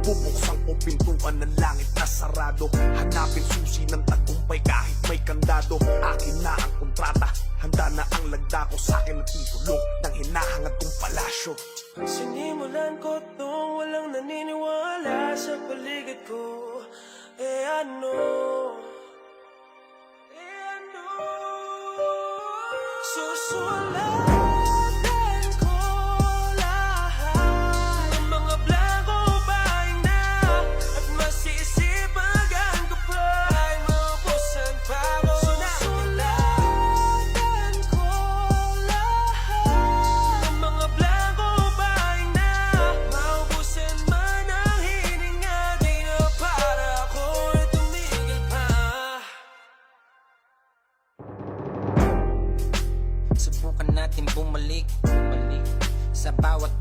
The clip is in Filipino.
Bubuksan ko pintuan ng langit na sarado. Hanapin susi ng tagumpay kahit may kandado. Akin na ang kontrata, handa na ang lagda ko. Sa'kin ang titulo ng hinahangad kong palasyo. Sinimulan ko tong walang naniniwala sa paligid ko. Ano? Susulatan ko lahat ng mga blanco pahina at masisipagan ko pa ay maubusan pa ako. Susulatan ko lahat ng mga blanco pahina, maubusan man ang hininga, di na para ako'y tumigil pa. Subukan natin bumalik sa bawat